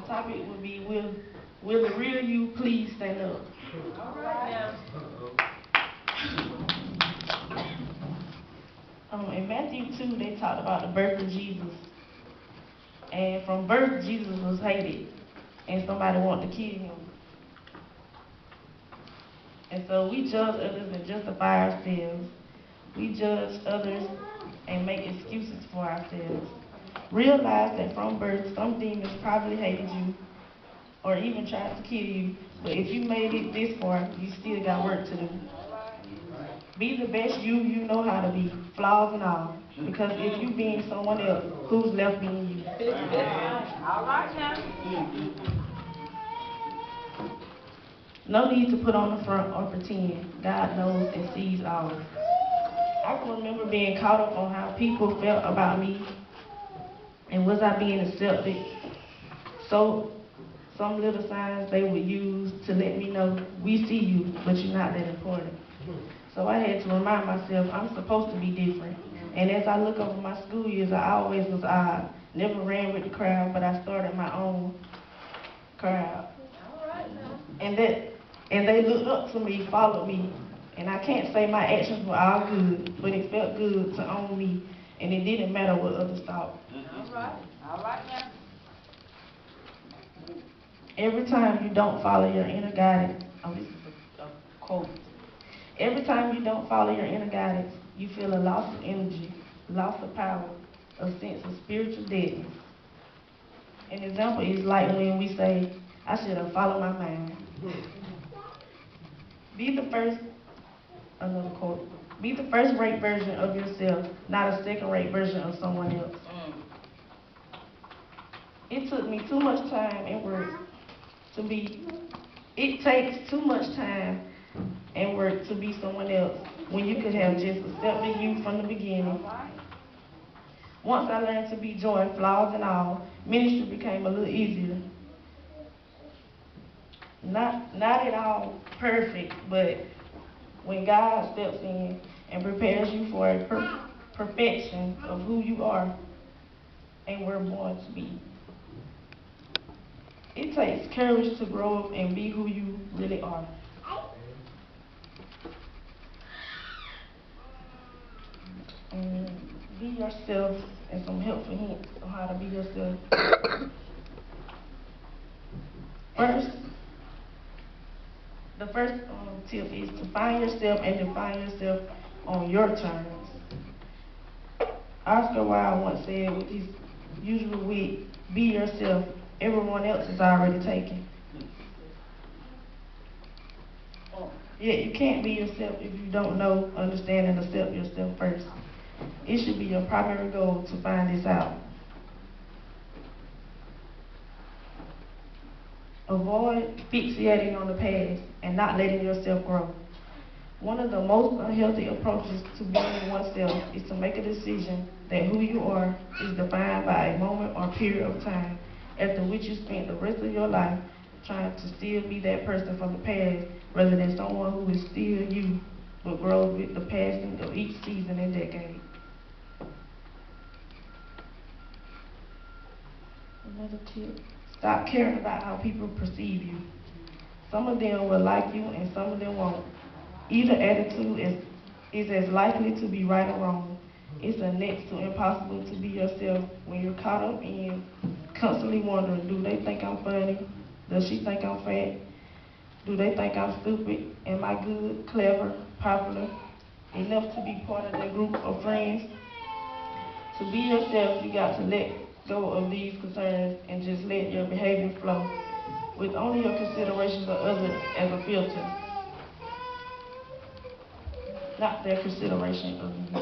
the topic would be, will the real you please stand up? All right now. In Matthew 2, they talked about the birth of Jesus. And from birth, Jesus was hated. And somebody wanted to kill him. And so we judge others and justify ourselves. We judge others and make excuses for ourselves. Realize that from birth, some demons probably hated you or even tried to kill you. But if you made it this far, you still got work to do. Be the best you know how to be, flaws and all. Because if you being someone else, who's left being you? All right now. No need to put on the front or pretend. God knows and sees all. I can remember being caught up on how people felt about me and was I being accepted. So some little signs they would use to let me know, we see you, but you're not that important. So I had to remind myself I'm supposed to be different. And as I look over my school years, I always was odd. Never ran with the crowd, but I started my own crowd. And they looked up to me, followed me. And I can't say my actions were all good, but it felt good to own me. And it didn't matter what others thought. All right now. Every time you don't follow your inner guidance, this is a quote. Every time you don't follow your inner guidance, you feel a loss of energy, loss of power, a sense of spiritual deadness. An example is like when we say, I should have followed my mind. Another quote, be the first-rate version of yourself, not a second-rate version of someone else. It took me too much time and work it takes too much time and work to be someone else when you could have just accepted you from the beginning. Once I learned to be joy, flaws and all, ministry became a little easier. Not at all perfect, but when God steps in and prepares you for a perfection of who you are and were born to be. It takes courage to grow up and be who you really are. Be yourself and some helpful hints on how to be yourself. The first tip is to find yourself and define yourself on your terms. Oscar Wilde once said with his usual wit, be yourself, everyone else is already taken. Yet you can't be yourself if you don't know, understand, and accept yourself first. It should be your primary goal to find this out. Avoid fixating on the past and not letting yourself grow. One of the most unhealthy approaches to being oneself is to make a decision that who you are is defined by a moment or period of time, after which you spend the rest of your life trying to still be that person from the past rather than someone who is still you but grows with the passing of each season and decade. Another tip, stop caring about how people perceive you. Some of them will like you and some of them won't. Either attitude is as likely to be right or wrong. It's a next to impossible to be yourself when you're caught up in constantly wondering, do they think I'm funny? Does she think I'm fat? Do they think I'm stupid? Am I good, clever, popular, enough to be part of their group of friends? To be yourself, you got to let go of these concerns and just let your behavior flow with only your considerations of others as a filter, not their consideration of you.